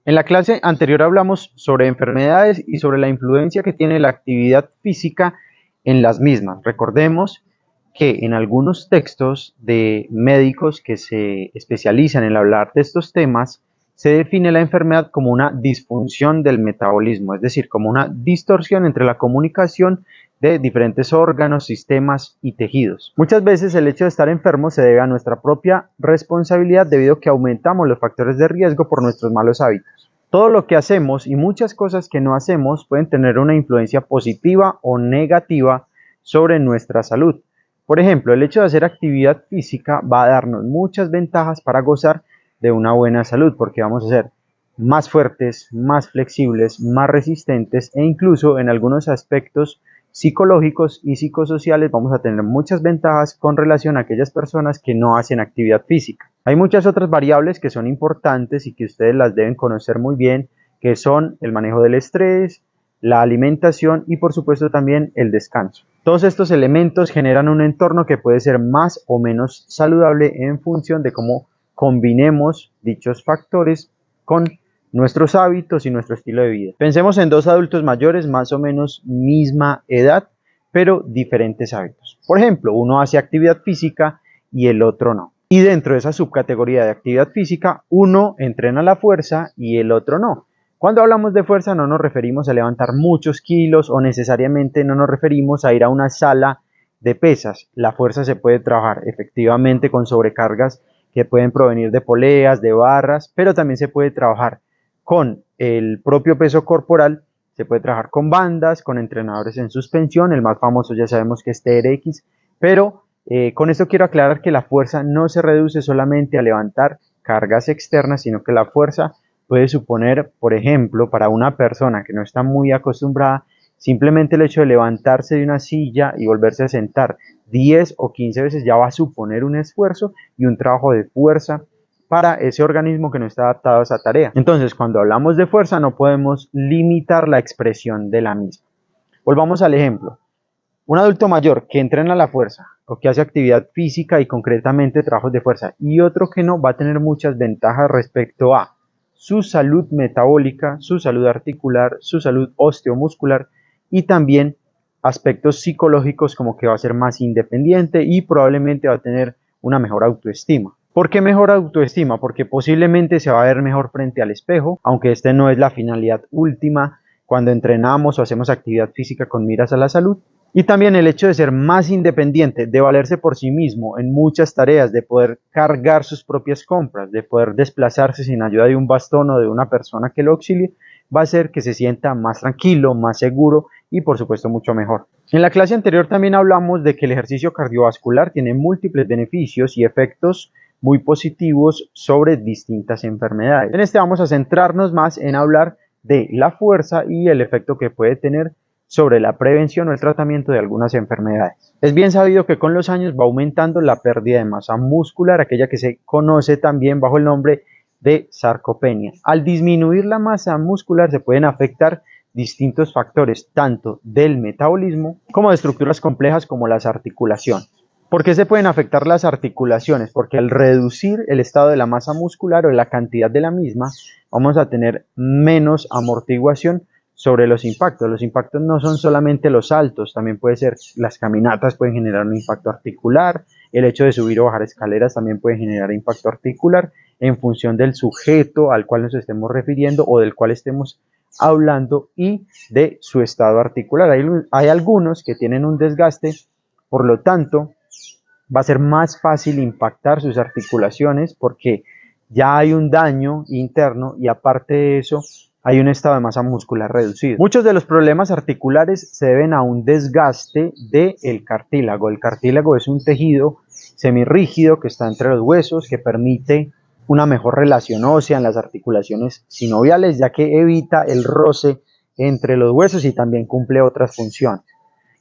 En la clase anterior hablamos sobre enfermedades y sobre la influencia que tiene la actividad física en las mismas. Recordemos que en algunos textos de médicos que se especializan en hablar de estos temas, se define la enfermedad como una disfunción del metabolismo, es decir, como una distorsión entre la comunicación de diferentes órganos, sistemas y tejidos. Muchas veces el hecho de estar enfermo se debe a nuestra propia responsabilidad debido a que aumentamos los factores de riesgo por nuestros malos hábitos. Todo lo que hacemos y muchas cosas que no hacemos pueden tener una influencia positiva o negativa sobre nuestra salud. Por ejemplo, el hecho de hacer actividad física va a darnos muchas ventajas para gozar de una buena salud, porque vamos a ser más fuertes, más flexibles, más resistentes e incluso en algunos aspectos psicológicos y psicosociales vamos a tener muchas ventajas con relación a aquellas personas que no hacen actividad física. Hay muchas otras variables que son importantes y que ustedes las deben conocer muy bien, que son el manejo del estrés, la alimentación y por supuesto también el descanso. Todos estos elementos generan un entorno que puede ser más o menos saludable en función de cómo combinemos dichos factores con nuestros hábitos y nuestro estilo de vida. Pensemos en dos adultos mayores, más o menos misma edad, pero diferentes hábitos. Por ejemplo, uno hace actividad física y el otro no. Y dentro de esa subcategoría de actividad física, uno entrena la fuerza y el otro no. Cuando hablamos de fuerza no nos referimos a levantar muchos kilos o necesariamente no nos referimos a ir a una sala de pesas. La fuerza se puede trabajar efectivamente con sobrecargas que pueden provenir de poleas, de barras, pero también se puede trabajar con el propio peso corporal, se puede trabajar con bandas, con entrenadores en suspensión, el más famoso ya sabemos que es TRX, pero con esto quiero aclarar que la fuerza no se reduce solamente a levantar cargas externas, sino que la fuerza puede suponer, por ejemplo, para una persona que no está muy acostumbrada, simplemente el hecho de levantarse de una silla y volverse a sentar 10 o 15 veces ya va a suponer un esfuerzo y un trabajo de fuerza para ese organismo que no está adaptado a esa tarea. Entonces, cuando hablamos de fuerza, no podemos limitar la expresión de la misma. Volvamos al ejemplo. Un adulto mayor que entrena la fuerza o que hace actividad física y concretamente trabajos de fuerza y otro que no va a tener muchas ventajas respecto a su salud metabólica, su salud articular, su salud osteomuscular y también aspectos psicológicos como que va a ser más independiente y probablemente va a tener una mejor autoestima. ¿Por qué mejor autoestima? Porque posiblemente se va a ver mejor frente al espejo, aunque este no es la finalidad última cuando entrenamos o hacemos actividad física con miras a la salud. Y también el hecho de ser más independiente, de valerse por sí mismo en muchas tareas, de poder cargar sus propias compras, de poder desplazarse sin ayuda de un bastón o de una persona que lo auxilie, va a hacer que se sienta más tranquilo, más seguro y por supuesto mucho mejor. En la clase anterior también hablamos de que el ejercicio cardiovascular tiene múltiples beneficios y efectos muy positivos sobre distintas enfermedades. En este vamos a centrarnos más en hablar de la fuerza y el efecto que puede tener sobre la prevención o el tratamiento de algunas enfermedades. Es bien sabido que con los años va aumentando la pérdida de masa muscular, aquella que se conoce también bajo el nombre de sarcopenia. Al disminuir la masa muscular se pueden afectar distintos factores, tanto del metabolismo como de estructuras complejas como las articulaciones. ¿Por qué se pueden afectar las articulaciones? Porque al reducir el estado de la masa muscular o la cantidad de la misma, vamos a tener menos amortiguación sobre los impactos. Los impactos no son solamente los saltos, también puede ser las caminatas pueden generar un impacto articular, el hecho de subir o bajar escaleras también puede generar impacto articular en función del sujeto al cual nos estemos refiriendo o del cual estemos hablando y de su estado articular. Hay algunos que tienen un desgaste, por lo tanto, va a ser más fácil impactar sus articulaciones porque ya hay un daño interno y aparte de eso hay un estado de masa muscular reducido. Muchos de los problemas articulares se deben a un desgaste del cartílago. El cartílago es un tejido semirrígido que está entre los huesos que permite una mejor relación ósea en las articulaciones sinoviales, ya que evita el roce entre los huesos y también cumple otras funciones.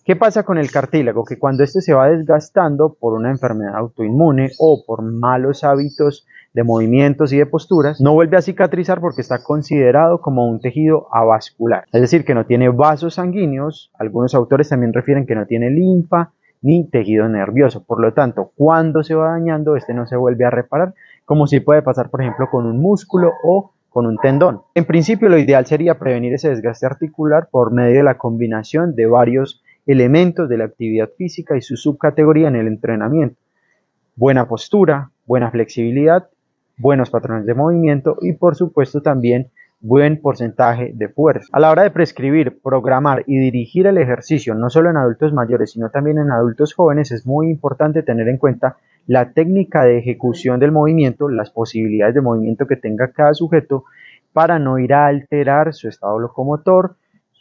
¿Qué pasa con el cartílago? Que cuando este se va desgastando por una enfermedad autoinmune o por malos hábitos de movimientos y de posturas, no vuelve a cicatrizar porque está considerado como un tejido avascular, es decir, que no tiene vasos sanguíneos. Algunos autores también refieren que no tiene linfa ni tejido nervioso. Por lo tanto, cuando se va dañando, este no se vuelve a reparar, como si puede pasar, por ejemplo, con un músculo o con un tendón. En principio, lo ideal sería prevenir ese desgaste articular por medio de la combinación de varios elementos de la actividad física y su subcategoría en el entrenamiento. Buena postura, buena flexibilidad, buenos patrones de movimiento y por supuesto también buen porcentaje de fuerza. A la hora de prescribir, programar y dirigir el ejercicio, no solo en adultos mayores, sino también en adultos jóvenes, es muy importante tener en cuenta la técnica de ejecución del movimiento, las posibilidades de movimiento que tenga cada sujeto, para no ir a alterar su estado locomotor,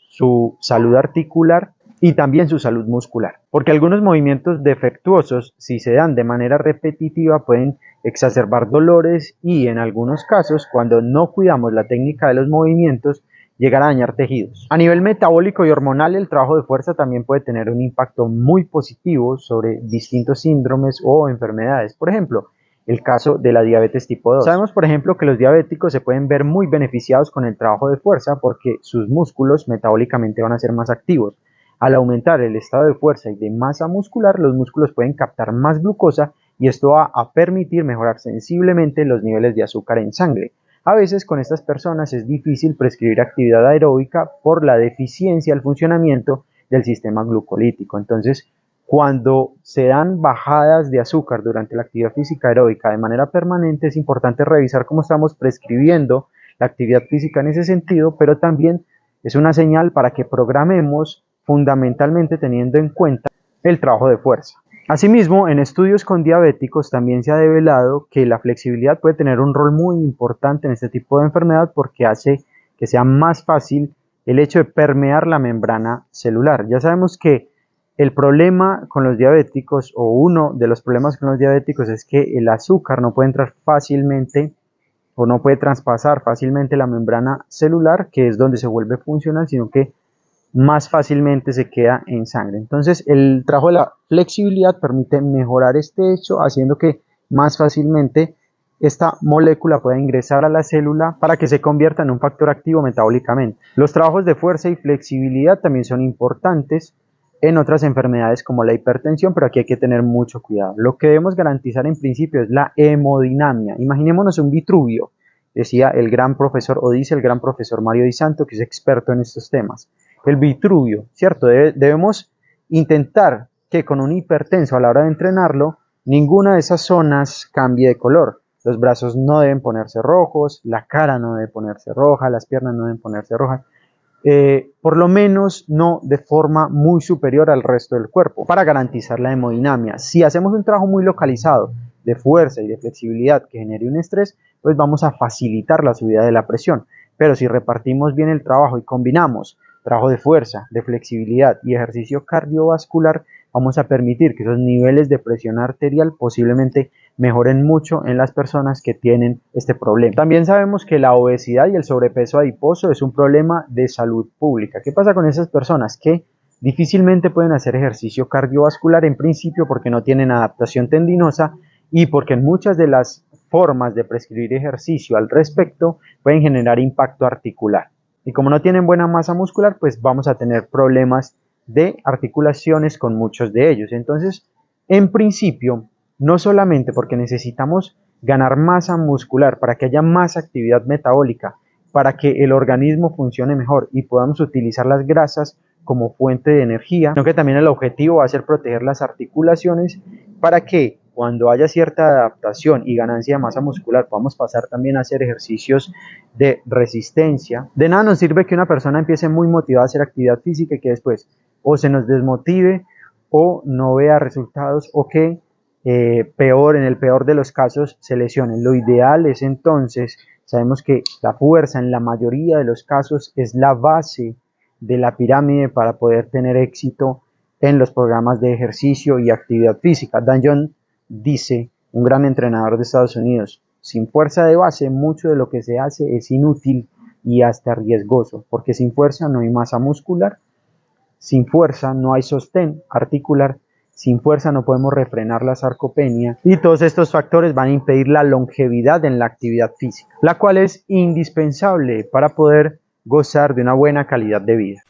su salud articular y también su salud muscular. Porque algunos movimientos defectuosos, si se dan de manera repetitiva, pueden exacerbar dolores y en algunos casos, cuando no cuidamos la técnica de los movimientos, llegar a dañar tejidos. A nivel metabólico y hormonal, el trabajo de fuerza también puede tener un impacto muy positivo sobre distintos síndromes o enfermedades. Por ejemplo, el caso de la diabetes tipo 2. Sabemos, por ejemplo, que los diabéticos se pueden ver muy beneficiados con el trabajo de fuerza porque sus músculos metabólicamente van a ser más activos. Al aumentar el estado de fuerza y de masa muscular, los músculos pueden captar más glucosa y esto va a permitir mejorar sensiblemente los niveles de azúcar en sangre. A veces con estas personas es difícil prescribir actividad aeróbica por la deficiencia del funcionamiento del sistema glucolítico. Entonces, cuando se dan bajadas de azúcar durante la actividad física aeróbica de manera permanente, es importante revisar cómo estamos prescribiendo la actividad física en ese sentido, pero también es una señal para que programemos fundamentalmente teniendo en cuenta el trabajo de fuerza. Asimismo, en estudios con diabéticos también se ha develado que la flexibilidad puede tener un rol muy importante en este tipo de enfermedad porque hace que sea más fácil el hecho de permear la membrana celular. Ya sabemos que el problema con los diabéticos, o uno de los problemas con los diabéticos, es que el azúcar no puede entrar fácilmente o no puede traspasar fácilmente la membrana celular, que es donde se vuelve funcional, sino que más fácilmente se queda en sangre. Entonces, el trabajo de la flexibilidad permite mejorar este hecho, haciendo que más fácilmente esta molécula pueda ingresar a la célula para que se convierta en un factor activo metabólicamente. Los trabajos de fuerza y flexibilidad también son importantes en otras enfermedades como la hipertensión, pero aquí hay que tener mucho cuidado. Lo que debemos garantizar en principio es la hemodinamia. Imaginémonos un Vitruvio, decía el gran profesor, o dice el gran profesor Mario Di Santo, que es experto en estos temas. El Vitruvio, ¿cierto? Debemos intentar que con un hipertenso a la hora de entrenarlo, ninguna de esas zonas cambie de color. Los brazos no deben ponerse rojos, la cara no debe ponerse roja, las piernas no deben ponerse rojas. Por lo menos no de forma muy superior al resto del cuerpo, para garantizar la hemodinamia. Si hacemos un trabajo muy localizado de fuerza y de flexibilidad que genere un estrés, pues vamos a facilitar la subida de la presión. Pero si repartimos bien el trabajo y combinamos trabajo de fuerza, de flexibilidad y ejercicio cardiovascular, vamos a permitir que esos niveles de presión arterial posiblemente mejoren mucho en las personas que tienen este problema. También sabemos que la obesidad y el sobrepeso adiposo es un problema de salud pública. ¿Qué pasa con esas personas que difícilmente pueden hacer ejercicio cardiovascular en principio porque no tienen adaptación tendinosa y porque en muchas de las formas de prescribir ejercicio al respecto pueden generar impacto articular? Y como no tienen buena masa muscular, pues vamos a tener problemas de articulaciones con muchos de ellos. Entonces, en principio, no solamente porque necesitamos ganar masa muscular para que haya más actividad metabólica, para que el organismo funcione mejor y podamos utilizar las grasas como fuente de energía, sino que también el objetivo va a ser proteger las articulaciones para que cuando haya cierta adaptación y ganancia de masa muscular podamos pasar también a hacer ejercicios de resistencia. De nada nos sirve que una persona empiece muy motivada a hacer actividad física y que después o se nos desmotive o no vea resultados o que en el peor de los casos se lesionen. Lo ideal es entonces, sabemos que la fuerza en la mayoría de los casos es la base de la pirámide para poder tener éxito en los programas de ejercicio y actividad física. Dan John dice, un gran entrenador de Estados Unidos, sin fuerza de base mucho de lo que se hace es inútil y hasta riesgoso, porque sin fuerza no hay masa muscular, sin fuerza no hay sostén articular, sin fuerza no podemos refrenar la sarcopenia y todos estos factores van a impedir la longevidad en la actividad física, la cual es indispensable para poder gozar de una buena calidad de vida.